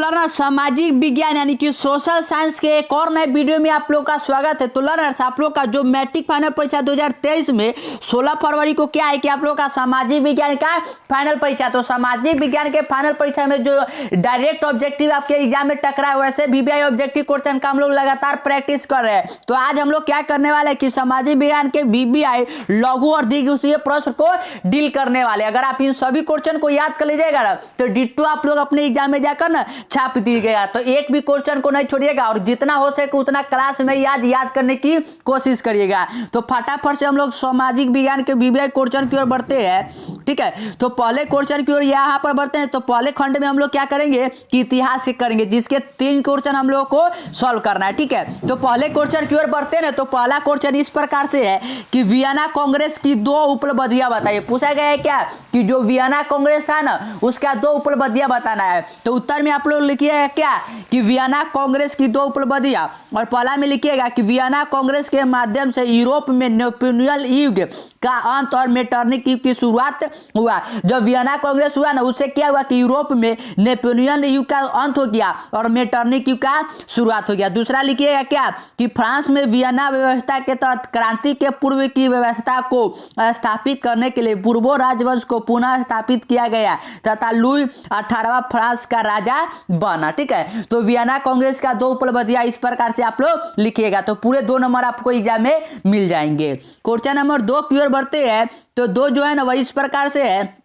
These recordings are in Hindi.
लर्नर सामाजिक विज्ञान यानी कि सोशल साइंस के एक और नए वीडियो में आप लोग का स्वागत है। तो लर्नर्स आप लोग का जो मैट्रिक फाइनल परीक्षा 2023 में 16 फरवरी को क्या है कि आप लोग का सामाजिक विज्ञान का फाइनल परीक्षा। तो सामाजिक विज्ञान के फाइनल परीक्षा में जो डायरेक्ट ऑब्जेक्टिव आपके एग्जाम में टकरा है वैसे वीवीआई ऑब्जेक्टिव क्वेश्चन का हम लोग लगातार प्रैक्टिस कर रहे हैं। तो आज हम लोग क्या करने वाले हैं कि सामाजिक विज्ञान के वीवीआई लघु और दीर्घ प्रश्न को डील करने वाले। अगर आप इन सभी क्वेश्चन को याद कर लीजिएगा ना तो डिट्टो आप लोग अपने एग्जाम में जाकर ना छाप दीजिएगा। तो एक भी क्वेश्चन को नहीं छोड़िएगा और जितना हो सके उतना क्लास में याद करने की कोशिश करिएगा। तो फटाफट से हम लोग सामाजिक विज्ञान के वीवीआई क्वेश्चन की ओर बढ़ते हैं। ठीक है, तो पहले क्वेश्चन की ओर यहाँ पर बढ़ते हैं। तो पहले खंड में हम लोग क्या करेंगे कि इतिहास से करेंगे, जिसके 3 क्वेश्चन हम लोग को सॉल्व करना है। ठीक है, तो पहले क्वेश्चन की ओर बढ़ते हैं ना। तो पहला क्वेश्चन इस प्रकार से है कि वियना कांग्रेस की 2 उपलब्धियां बताइए। पूछा गया है क्या कि जो वियना कांग्रेस था ना उसका 2 उपलब्धियां बताना है। तो उत्तर में आप लोग लिखिएगा क्या कि वियना कांग्रेस की 2 उपलब्धियां, और पहला में लिखिएगा कि वियना कांग्रेस के माध्यम से यूरोप में नेपोलियन युग का अंत और मेटरनिक युग की शुरुआत हुआ। जब वियना कांग्रेस हुआ ना उससे क्या हुआ कि यूरोप में नेपोलियन युग का अंत हो गया और मेटरनिक युग का शुरुआत हो गया। दूसरा लिखिएगा क्या कि फ्रांस में वियना व्यवस्था के तहत क्रांति के पूर्व की व्यवस्था को स्थापित करने के लिए पूर्वो राजवंश को पुनः स्थापित किया गया तथा लुई 18वां फ्रांस का राजा बना। ठीक है, तो वियना कांग्रेस का 2 उपलब्धियां इस प्रकार से आप लोग लिखिएगा। तो पूरे 2 नंबर आपको एग्जाम में मिल जाएंगे। क्वेश्चन नंबर 2 की ओर बढ़ते हैं। तो 2 जो है ना वह इस प्रकार से है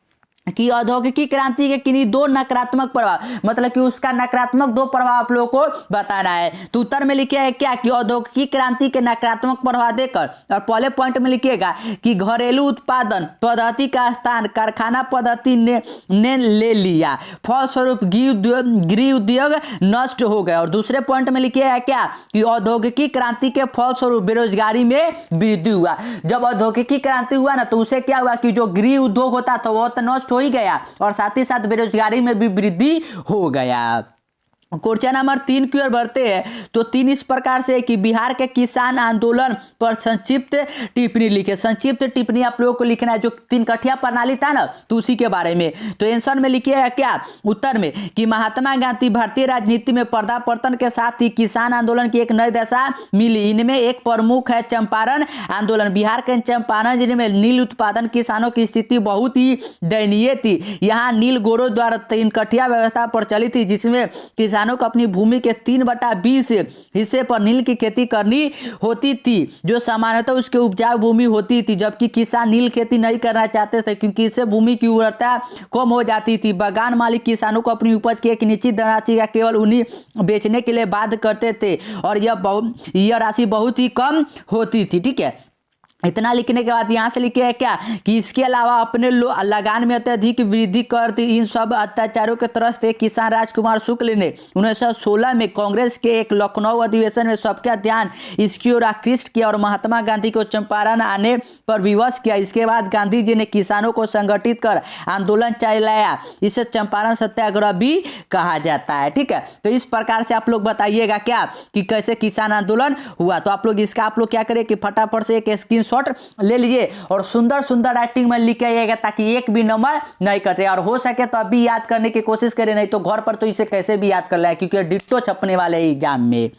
कि औद्योगिकी क्रांति के किन्हीं 2 नकारात्मक प्रभाव, मतलब कि उसका नकारात्मक 2 प्रभाव आप लोगों को बताना है। तो उत्तर में लिखिए है क्या कि औद्योगिकी क्रांति के नकारात्मक प्रभाव देकर, और पहले पॉइंट में लिखिएगा कि घरेलू उत्पादन पद्धति का स्थान कारखाना पद्धति ने ले लिया, फलस्वरूप गृह उद्योग नष्ट हो गए। और दूसरे पॉइंट में लिखिएगा क्या कि औद्योगिकी क्रांति के फलस्वरूप बेरोजगारी में वृद्धि हुआ। जब औद्योगिकी क्रांति हुआ ना तो उसे क्या हुआ कि जो गृह उद्योग होता था वह तो नष्ट हो ही गया और साथ ही साथ बेरोजगारी में भी वृद्धि हो गया। क्वेश्चन नंबर 3 की ओर बढ़ते हैं। तो 3 इस प्रकार से कि बिहार के किसान आंदोलन पर संक्षिप्त टिप्पणी लिखे। संक्षिप्त टिप्पणी आप लोगों को लिखना है। जो 3 कठिया प्रणाली था ना तो उसी के बारे में। तो आंसर में लिखिएगा क्या उत्तर में कि महात्मा गांधी भारतीय राजनीति में पर्दापतन के साथ ही किसान आंदोलन की एक नई दशा मिली। इनमें एक प्रमुख है चंपारण आंदोलन। बिहार के चंपारण जिले में नील उत्पादन किसानों की स्थिति बहुत ही दयनीय थी। यहाँ नील गोरों द्वारा 3 कठिया व्यवस्था प्रचलित थी, जिसमें किसानों को अपनी भूमि के 3/20 हिस्से पर नील की खेती करनी होती थी, जो सामान्यतः उसके उपजाऊ भूमि होती थी। जबकि किसान नील खेती नहीं करना चाहते थे क्योंकि इससे भूमि की उर्वरता कम हो जाती थी। बागान मालिक किसानों को अपनी उपज की एक निश्चित धनराशि का केवल उन्हीं बेचने के लिए बाध्य करते थे और यह राशि बहुत ही कम होती थी। ठीक है, इतना लिखने के बाद यहाँ से लिखे है क्या कि इसके अलावा अपने लगान में अत्यधिक वृद्धि कर दी। इन सब अत्याचारों के तरफ से किसान राजकुमार शुक्ल ने 1916 में कांग्रेस के एक लखनऊ अधिवेशन में सबका ध्यान इसकी ओर आकृष्ट किया और महात्मा गांधी को चंपारण आने पर विवश किया। इसके बाद गांधी जी ने किसानों को संगठित कर आंदोलन चलाया। इसे चंपारण सत्याग्रह भी कहा जाता है। ठीक है, तो इस प्रकार से आप लोग बताइएगा क्या कि कैसे किसान आंदोलन हुआ। तो आप लोग इसका आप लोग क्या करें कि फटाफट से एक स्क्रीन शॉट ले लीजिए और सुंदर सुंदर राइटिंग में लिख आइएगा ताकि एक भी नंबर नहीं कटे। और हो सके तो अभी याद करने की कोशिश करें, नहीं तो घर पर तो इसे कैसे भी याद कर ले क्योंकि डिट्टो छपने वाले एग्जाम में।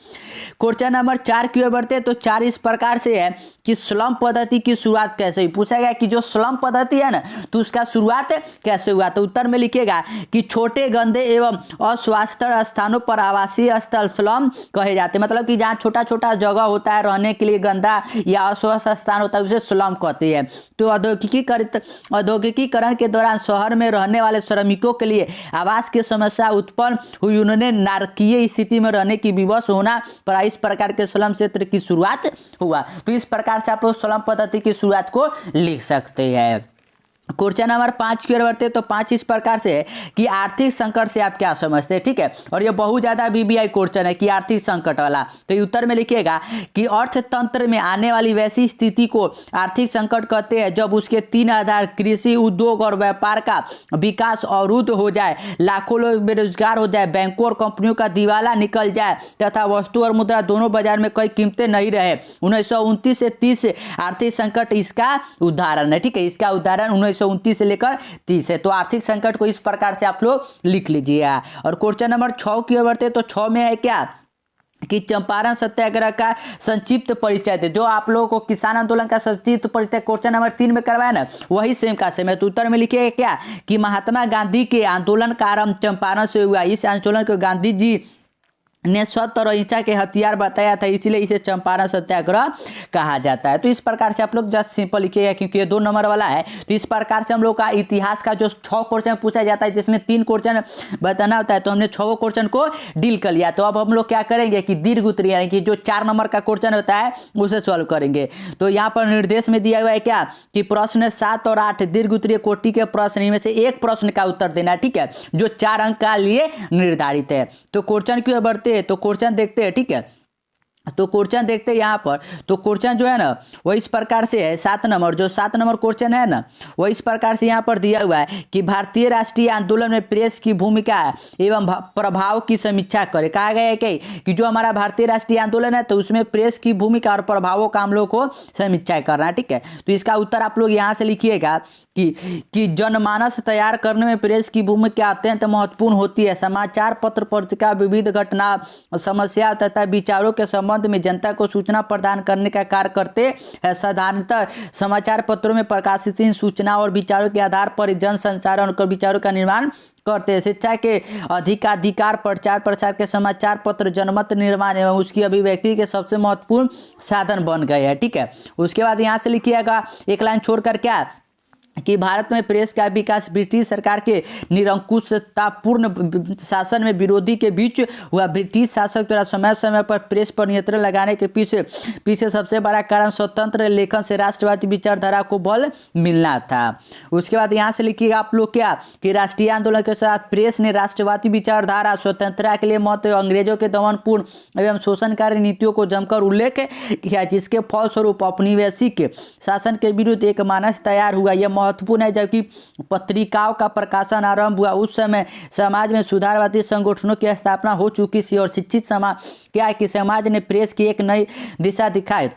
क्वेश्चन नंबर 4 की ओर बढ़ते हैं। तो 4 इस प्रकार से है कि स्लम पद्धति की शुरुआत कैसे हुई। पूछा गया कि जो स्लम पद्धति है ना तो उसका शुरुआत कैसे हुआ। तो उत्तर में लिखिएगा कि छोटे गंदे एवं अस्वास्थ्य स्थानों पर आवासीय स्थल स्लम कहे जाते हैं। मतलब कि जहाँ छोटा छोटा जगह होता है रहने के लिए गंदा या अस्वस्थ स्थान होता है उसे स्लम कहते हैं। तो औद्योगिकीकरण के दौरान शहर में रहने वाले श्रमिकों के लिए आवास की समस्या उत्पन्न हुई। उन्होंने नारकीय स्थिति में रहने की विवश होना पर इस प्रकार के स्लम क्षेत्र की शुरुआत हुआ। तो इस प्रकार से आप लोग स्लम पद्धति की शुरुआत को लिख सकते हैं। क्वेश्चन नंबर 5 की ओर बढ़ते हैं। तो 5 इस प्रकार से है कि आर्थिक संकट से आप क्या समझते हैं। ठीक है, और ये बहुत ज्यादा वीवीआई क्वेश्चन है कि आर्थिक संकट वाला। तो उत्तर में लिखिएगा कि अर्थतंत्र में आने वाली वैसी स्थिति को आर्थिक संकट कहते हैं जब उसके 3 आधार कृषि, उद्योग और व्यापार का विकास अवरुद्ध हो जाए, लाखों लोग बेरोजगार हो जाए, बैंकों और कंपनियों का दिवाला निकल जाए तथा वस्तु और मुद्रा दोनों बाजार में कई कीमतें नहीं रहे। 1929 से 30 आर्थिक संकट इसका उदाहरण है। ठीक है, इसका उदाहरण 1929 से लेकर 30 है। तो आर्थिक संकट को इस प्रकार से आप लोग लिख लीजिएगा। और क्वेश्चन नंबर 6 की ओर बढ़ते तो 6 में है क्या कि चंपारण सत्याग्रह का संक्षिप्त परिचय दे। जो आप लोगों को किसान आंदोलन का संक्षिप्त परिचय क्वेश्चन नंबर 3 में करवाया ना, वही सेम का सेम है। तो उत्तर में लिखिएगा क्या कि महात्मा गांधी के आंदोलन का आरंभ चंपारण से हुआ। इस आंदोलन को गांधी जी ने सत्य और अहिंसा के हथियार बताया था, इसीलिए इसे चंपारण सत्याग्रह कहा जाता है। तो इस प्रकार से आप लोग जस्ट सिंपल लिखिएगा, क्योंकि ये 2 नंबर वाला है। तो इस प्रकार से हम लोग का इतिहास का जो 6 क्वेश्चन पूछा जाता है, जिसमें 3 क्वेश्चन बताना होता है, तो हमने 6 क्वेश्चन को डील कर लिया। तो अब हम लोग क्या करेंगे कि दीर्घ उत्तरीय यानी कि जो 4 नंबर का क्वेश्चन होता है उसे सॉल्व करेंगे। तो यहाँ पर निर्देश में दिया हुआ है क्या कि प्रश्न 7 और 8 दीर्घ उत्तरीय कोटि के प्रश्न, इनमें से एक प्रश्न का उत्तर देना है, ठीक है, जो 4 अंक का लिए निर्धारित है। तो क्वेश्चन की ओर बढ़ते हैं, तो क्वेश्चन देखते हैं, ठीक है। तो क्वेश्चन देखते हैं यहाँ पर। तो क्वेश्चन जो है ना वो इस प्रकार से है, 7 नंबर, जो 7 नंबर क्वेश्चन है ना वो इस प्रकार से यहाँ पर दिया हुआ है कि भारतीय राष्ट्रीय आंदोलन में प्रेस की भूमिका एवं प्रभाव की समीक्षा करें। कहा गया है कि जो हमारा भारतीय राष्ट्रीय आंदोलन है तो उसमें प्रेस की भूमिका और प्रभावों का हम लोग को समीक्षा करना है, ठीक है। तो इसका उत्तर आप लोग यहाँ से लिखिएगा कि जनमानस तैयार करने में प्रेस की भूमिका अत्यंत महत्वपूर्ण होती है। समाचार पत्र पत्रिका विविध घटना, समस्या तथा विचारों के संबंध में जनता को सूचना प्रदान करने का कार्य करते हैं। साधारणतः समाचार पत्रों में प्रकाशित इन सूचना और विचारों के आधार पर जन संचारण और विचारों का निर्माण करते हैं। शिक्षा के अधिकार प्रचार प्रसार के समाचार पत्र जनमत निर्माण एवं उसकी अभिव्यक्ति के सबसे महत्वपूर्ण साधन बन गए हैं, ठीक है। उसके बाद यहाँ से लिखिएगा एक लाइन छोड़कर क्या कि भारत में प्रेस का विकास ब्रिटिश सरकार के निरंकुशतापूर्ण शासन में विरोधी के बीच हुआ। ब्रिटिश शासक द्वारा समय समय पर प्रेस पर नियंत्रण लगाने के पीछे सबसे बड़ा कारण स्वतंत्र लेखन से राष्ट्रवादी विचारधारा को बल मिलना था। उसके बाद यहाँ से लिखिएगा आप लोग क्या कि राष्ट्रीय आंदोलन के साथ प्रेस ने राष्ट्रवादी विचारधारा, स्वतंत्रता के लिए महत्व, अंग्रेजों के दमनपूर्ण एवं शोषणकारी नीतियों को जमकर उल्लेख किया, जिसके फलस्वरूप औपनिवेशिक शासन के विरुद्ध एक मानस तैयार हुआ। यह महत्वपूर्ण है। जबकि पत्रिकाओं का प्रकाशन आरंभ हुआ उस समय समाज में सुधारवादी संगठनों की स्थापना हो चुकी थी और शिक्षित समाज क्या है कि समाज ने प्रेस की एक नई दिशा दिखाई।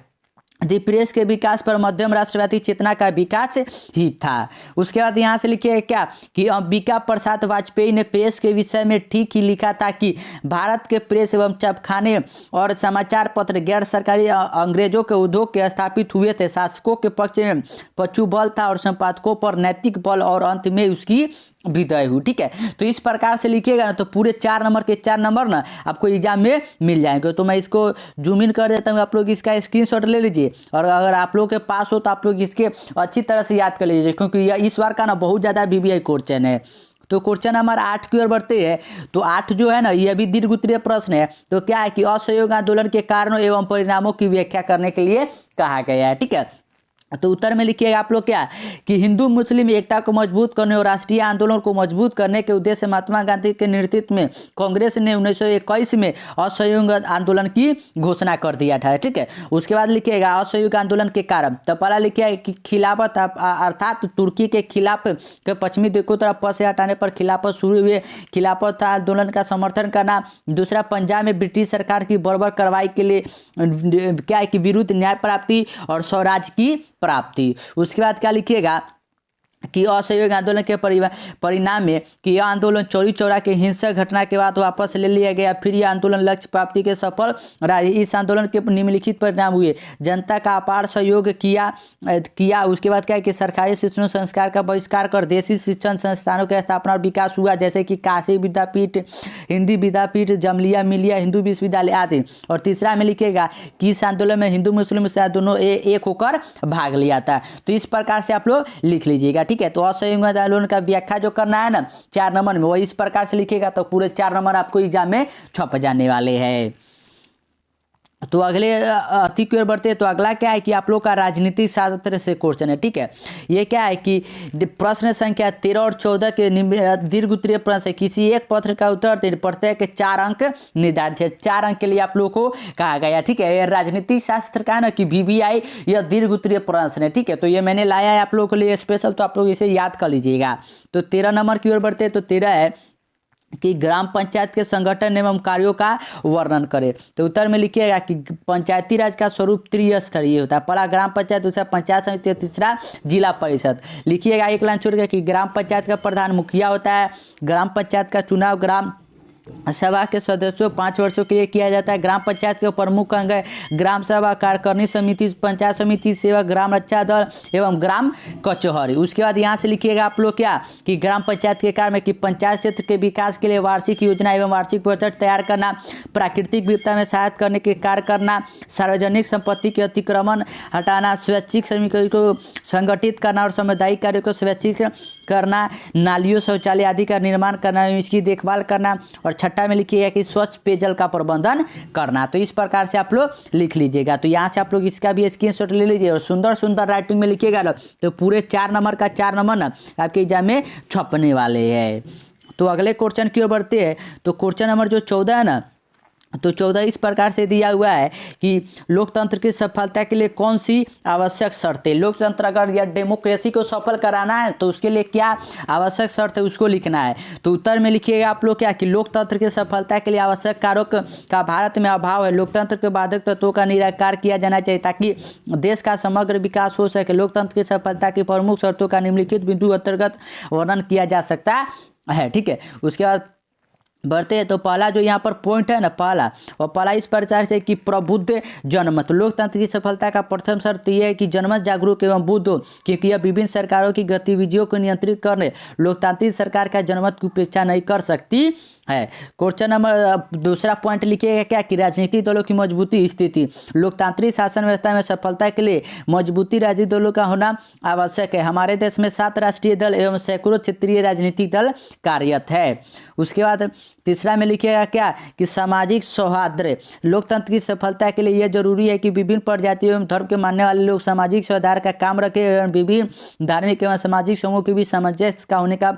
प्रेस के विकास पर मध्यम राष्ट्रवादी चेतना का विकास ही था। उसके बाद यहाँ से लिखिए क्या कि अंबिका प्रसाद वाजपेयी ने प्रेस के विषय में ठीक ही लिखा था कि भारत के प्रेस एवं छापखाने और समाचार पत्र गैर सरकारी अंग्रेजों के उद्योग के स्थापित हुए थे। शासकों के पक्ष में पशु बल था और संपादकों पर नैतिक बल, और अंत में उसकी विदाई हुई, ठीक है। तो इस प्रकार से लिखिएगा ना तो पूरे 4 नंबर के 4 नंबर ना आपको एग्जाम में मिल जाएंगे। तो मैं इसको जूम इन कर देता हूँ, आप लोग इसका स्क्रीनशॉट ले लीजिए और अगर आप लोग के पास हो तो आप लोग इसके अच्छी तरह से याद कर लीजिए, क्योंकि यह इस बार का ना बहुत ज़्यादा VVI क्वेश्चन है। तो क्वेश्चन नंबर 8 की ओर बढ़ते हैं। तो 8 जो है ना यह भी दीर्घ उत्तरीय प्रश्न है। तो क्या है कि असहयोग आंदोलन के कारणों एवं परिणामों की व्याख्या करने के लिए कहा गया है, ठीक है। तो उत्तर में लिखिएगा आप लोग क्या कि हिंदू मुस्लिम एकता को मजबूत करने और राष्ट्रीय आंदोलन को मजबूत करने के उद्देश्य से महात्मा गांधी के नेतृत्व में कांग्रेस ने 1921 में असहयोग आंदोलन की घोषणा कर दिया था, ठीक है। उसके बाद लिखिएगा असहयोग आंदोलन के कारण। तो पहला लिखिएगा कि खिलाफत अर्थात तुर्की के खिलाफ के पश्चिमी देशों तरफ पद से हटाने पर खिलाफत शुरू हुए, खिलाफत आंदोलन का समर्थन करना। दूसरा, पंजाब में ब्रिटिश सरकार की बर्बर कार्रवाई के लिए क्या है कि विरुद्ध न्याय प्राप्ति और स्वराज की प्राप्ति। उसके बाद क्या लिखिएगा कि असहयोग आंदोलन के परिणाम में कि यह आंदोलन चौरी चौरा के हिंसक घटना के बाद वापस ले लिया गया, फिर यह आंदोलन लक्ष्य प्राप्ति के सफल रहा। इस आंदोलन के निम्नलिखित परिणाम हुए। जनता का अपार सहयोग किया। उसके बाद क्या है कि सरकारी शिक्षण संस्कार का बहिष्कार कर देशी शिक्षण संस्थानों की स्थापना और विकास हुआ, जैसे कि काशी विद्यापीठ, हिंदी विद्यापीठ, जमलिया मिलिया हिंदू विश्वविद्यालय आदि। और तीसरा में लिखिएगा कि इस आंदोलन में हिंदू मुस्लिम दोनों एक होकर भाग लिया था। तो इस प्रकार से आप लोग लिख लीजिएगा, ठीक है। तो असहयोग आंदोलन का व्याख्या जो करना है ना 4 नंबर में, वो इस प्रकार से लिखिएगा तो पूरे 4 नंबर आपको एग्जाम में छप जाने वाले हैं। तो अगले अति की ओर बढ़ते हैं। तो अगला क्या है कि आप लोग का राजनीतिक शास्त्र से क्वेश्चन है, ठीक है। ये क्या है कि प्रश्न संख्या 13 और 14 के दीर्घ उत्तरीय प्रश्न है। किसी एक पत्र का उत्तर देने प्रत्येक के 4 अंक निर्धारित है। 4 अंक के लिए आप लोग को कहा गया, ठीक है। ये राजनीतिक शास्त्र का है ना कि VVI यह दीर्घ उत्तरीय प्रश्न है, ठीक है। तो ये मैंने लाया है आप लोगों के लिए स्पेशल, तो आप लोग इसे याद कर लीजिएगा। तो 13 नंबर की ओर बढ़ते हैं। तो 13 है कि ग्राम पंचायत के संगठन एवं कार्यों का वर्णन करें। तो उत्तर में लिखिएगा कि पंचायती राज का स्वरूप त्रिस्तरीय होता है। पहला ग्राम पंचायत, दूसरा पंचायत समिति, तीसरा जिला परिषद। लिखिएगा एक लाइन छोड़ के कि ग्राम पंचायत का प्रधान मुखिया होता है। ग्राम पंचायत का चुनाव ग्राम सभा के सदस्यों 5 वर्षों के लिए किया जाता है। ग्राम पंचायत के प्रमुख अंग है ग्राम सभा, कार्यकारिणी समिति, पंचायत समिति, सेवा, ग्राम रक्षा दल एवं ग्राम कचहरी। उसके बाद यहाँ से लिखिएगा आप लोग क्या कि ग्राम पंचायत के कार्य में कि पंचायत क्षेत्र के विकास के लिए वार्षिक योजना एवं वार्षिक बजट तैयार करना, प्राकृतिक विपदा में सहायता करने के कार्य करना, सार्वजनिक संपत्ति के अतिक्रमण हटाना, स्वैच्छिक श्रमिकों को संगठित करना और सामुदायिक कार्यों को स्वैच्छिक करना, नालियों, शौचालय आदि का निर्माण करना, इसकी देखभाल करना, और छठा में लिखिएगा कि स्वच्छ पेयजल का प्रबंधन करना। तो इस प्रकार से आप लोग लिख लीजिएगा। तो यहाँ से आप लोग इसका भी स्क्रीनशॉट ले लीजिए और सुंदर सुंदर राइटिंग में लिखिएगा ना, तो पूरे 4 नंबर का 4 नंबर ना आपके एग्जाम में छपने वाले हैं। तो अगले क्वेश्चन की ओर बढ़ते हैं। तो क्वेश्चन नंबर जो 14 है ना, तो 14 इस प्रकार से दिया हुआ है कि लोकतंत्र की सफलता के लिए कौन सी आवश्यक शर्तें, लोकतंत्र अगर या डेमोक्रेसी को सफल कराना है तो उसके लिए क्या आवश्यक शर्त है उसको लिखना है। तो उत्तर में लिखिएगा आप लोग क्या कि लोकतंत्र की सफलता के लिए आवश्यक कारक का भारत में अभाव है। लोकतंत्र के बाधक तत्वों का निराकार किया जाना चाहिए ताकि देश का समग्र विकास हो सके। लोकतंत्र की सफलता की प्रमुख शर्तों का निम्नलिखित बिंदु अंतर्गत वर्णन किया जा सकता है। ठीक है, उसके बाद बढ़ते हैं। तो पहला जो यहाँ पर पॉइंट है ना, पहला इस प्रकार से कि प्रबुद्ध जनमत। लोकतंत्र की सफलता का प्रथम शर्त यह है कि जनमत जागरूक एवं बुद्ध हो, क्योंकि यह विभिन्न सरकारों की गतिविधियों को नियंत्रित करने लोकतांत्रिक सरकार का जनमत की उपेक्षा नहीं कर सकती है। क्वेश्चन नंबर दूसरा पॉइंट लिखिएगा क्या कि राजनीतिक दलों की मजबूती स्थिति। लोकतांत्रिक शासन व्यवस्था में सफलता के लिए मजबूती राजनीतिक दलों का होना आवश्यक है। हमारे देश में 7 राष्ट्रीय दल एवं सैकड़ों क्षेत्रीय राजनीतिक दल कार्यरत है। उसके बाद तीसरा में लिखिएगा क्या कि सामाजिक सौहार्द। लोकतंत्र की सफलता के लिए यह जरूरी है कि विभिन्न प्रजातियों एवं धर्म के मानने वाले लोग सामाजिक सौहार्द का काम रखें एवं विभिन्न धार्मिक एवं सामाजिक समूहों के बीच सामंजस्य का होने का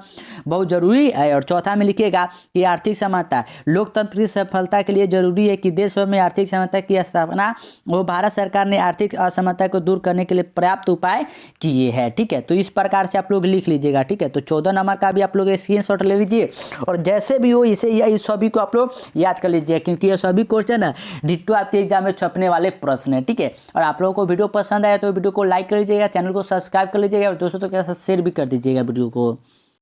बहुत जरूरी है। और चौथा में लिखिएगा कि आर्थिक समानता। लोकतंत्र की सफलता के लिए जरूरी है कि देश भर में आर्थिक समानता की स्थापना वो भारत सरकार ने आर्थिक असमानता को दूर करने के लिए पर्याप्त उपाय किए हैं। ठीक है, तो इस प्रकार से आप लोग लिख लीजिएगा। ठीक है, तो 14 नंबर का भी आप लोग स्क्रीनशॉट ले लीजिए और जैसे भी हो इसे या इस सभी को आप लोग याद कर लीजिए, क्योंकि ये सभी क्वेश्चन है डिट्टो आपके एग्जाम में छपने वाले प्रश्न है। ठीक है, और आप लोगों को वीडियो पसंद आया तो वीडियो को लाइक कर लीजिएगा, चैनल को सब्सक्राइब कर लीजिएगा और दोस्तों के साथ शेयर भी कर दीजिएगा वीडियो को।